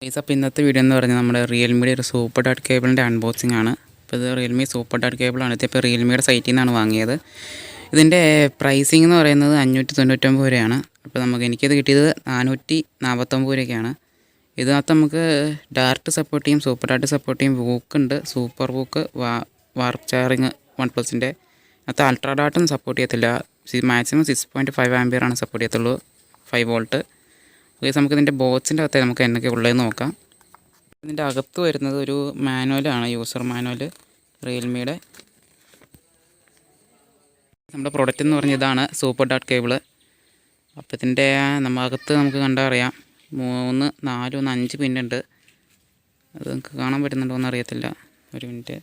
Guys, അപ്പോൾ ഇന്നത്തെ video എന്ന് പറഞ്ഞാൽ നമ്മുടെ റിയൽമിയുടെ ഒരു സൂപ്പർ ഡാട്ട് കേബിളിൻ്റെ അൺബോക്സിംഗ് ആണ്. അപ്പോൾ ഇത് റിയൽമി സൂപ്പർ ഡാട്ട് കേബിളാണ്. ഇതിപ്പോൾ റിയൽമിയുടെ സൈറ്റിൽ നിന്നാണ് വാങ്ങിയത്. ഇതിൻ്റെ പ്രൈസിംഗ് എന്ന് പറയുന്നത് 599 രൂപയാണ്. അപ്പോൾ എനിക്കിത് കിട്ടിയത് 449 രൂപയ്ക്കാണ്. ഇതിനകത്ത് നമുക്ക് ഡാർട്ട് സപ്പോർട്ട് ചെയ്യും, സൂപ്പർ ഡാർട്ട് സപ്പോർട്ട് ചെയ്യും, വൂക്ക് ഉണ്ട്, സൂപ്പർ വൂക്ക്, വാർപ്പ് ചാർജിങ് OnePlusൻ്റെ. അതിനകത്ത് അൾട്രാ ഡാർട്ടും സപ്പോർട്ട് ചെയ്യത്തില്ല. മാക്സിമം 6.5 ആംപിയറാണ് സപ്പോർട്ട് ചെയ്യത്തുള്ളൂ, 5 വോൾട്ട്. നമുക്കിതിൻ്റെ ബോക്സിൻ്റെ അകത്ത് നമുക്ക് എന്നൊക്കെ ഉള്ളതെന്ന് നോക്കാം. ഇതിൻ്റെ അകത്ത് വരുന്നത് ഒരു മാനുവലാണ്, യൂസർ മാനുവൽ റിയൽമിയുടെ. നമ്മുടെ പ്രൊഡക്റ്റ് എന്ന് പറഞ്ഞാൽ ഇതാണ് സൂപ്പർ ഡാട്ട് കേബിള്. അപ്പോൾ ഇതിൻ്റെ അകത്ത് നമുക്ക് കണ്ടാൽ അറിയാം 3, 4, 5 പിന്നുണ്ട്. അത് നമുക്ക് കാണാൻ പറ്റുന്നുണ്ടോ എന്ന് അറിയത്തില്ല. ഒരു മിനിറ്റ്.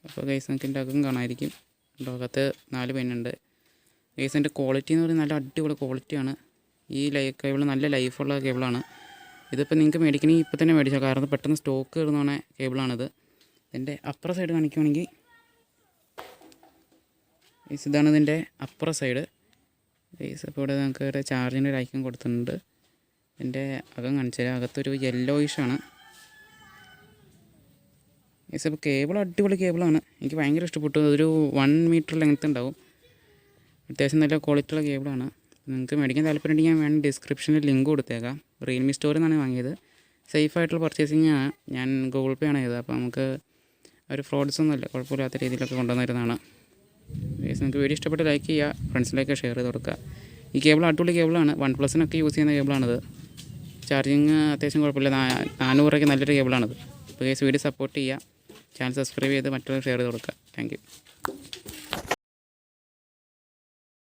അപ്പോൾ ഗൈസ് നമുക്ക് ഇതിൻ്റെ അകം കാണാമായിരിക്കും. അകത്ത് 4 പിന്നുണ്ട്. ഗൈസിൻ്റെ ക്വാളിറ്റി എന്ന് പറയുന്നത് നല്ല അടിപൊളി ക്വാളിറ്റിയാണ്. ഈ കേബിൾ നല്ല ലൈഫുള്ള കേബിളാണ്. ഇതിപ്പോൾ നിങ്ങൾക്ക് മേടിക്കണമെങ്കിൽ ഇപ്പോൾ തന്നെ മേടിച്ചോ, കാരണം പെട്ടെന്ന് സ്റ്റോക്ക് ഇടുന്ന കേബിളാണിത്. ഇതിൻ്റെ അപ്പുറ സൈഡ് കാണിക്കുകയാണെങ്കിൽ ഗൈസ് ഇതാണ് ഇതിൻ്റെ അപ്പുറ സൈഡ്. ഗൈസ് അപ്പോൾ ഇവിടെ നമുക്ക് ഒരു ചാർജിൻ്റെ ഒരു ഐക്കൺ കൊടുത്തിട്ടുണ്ട്. ഇതിൻ്റെ അകം കാണിച്ചു തരാം. അകത്തൊരു യെല്ലോയിഷാണ്. ഗൈസ് അപ്പോൾ കേബിൾ അടിപൊളി കേബിളാണ്, എനിക്ക് ഭയങ്കര ഇഷ്ടപ്പെട്ടു. അതൊരു 1 മീറ്റർ ലെങ്ത്ത് ഉണ്ടാവും. അത്യാവശ്യം നല്ല ക്വാളിറ്റിയുള്ള കേബിളാണ്. നിങ്ങൾക്ക് മേടിക്കാൻ താല്പര്യമുണ്ടെങ്കിൽ ഞാൻ വേണമെങ്കിൽ ഡിസ്ക്രിപ്ഷനിൽ ലിങ്ക് കൊടുത്തേക്കാം. റിയൽമി സ്റ്റോറിൽ നിന്നാണ് വാങ്ങിയത്. സേഫായിട്ടുള്ള പർച്ചേസിങ് ആണ്. ഞാൻ ഗൂഗിൾ പേ ആണ് ചെയ്തത്. അപ്പോൾ നമുക്ക് ഒരു ഫ്രോഡ്സൊന്നുമില്ല, കുഴപ്പമില്ലാത്ത രീതിയിലൊക്കെ കൊണ്ടുവന്നിരുന്നതാണ്. ഗൈസ് നിങ്ങൾക്ക് വീഡിയോ ഇഷ്ടപ്പെട്ട് ലൈക്ക് ചെയ്യുക, ഫ്രണ്ട്സിലേക്ക് ഷെയർ ചെയ്ത് കൊടുക്കുക. ഈ കേബിൾ അടിപൊളി കേബിളാണ്, OnePlusനൊക്കെ യൂസ് ചെയ്യുന്ന കേബിളാണിത്. ചാർജിങ് അത്യാവശ്യം കുഴപ്പമില്ല, 400 രൂപയ്ക്ക് നല്ലൊരു കേബിളാണിത്. അപ്പോൾ ഗൈസ് വീഡിയോ സപ്പോർട്ട് ചെയ്യുക, ചാനൽ സബ്സ്ക്രൈബ് ചെയ്ത് മറ്റുള്ളവർ ഷെയർ ചെയ്ത് കൊടുക്കുക. Thank you.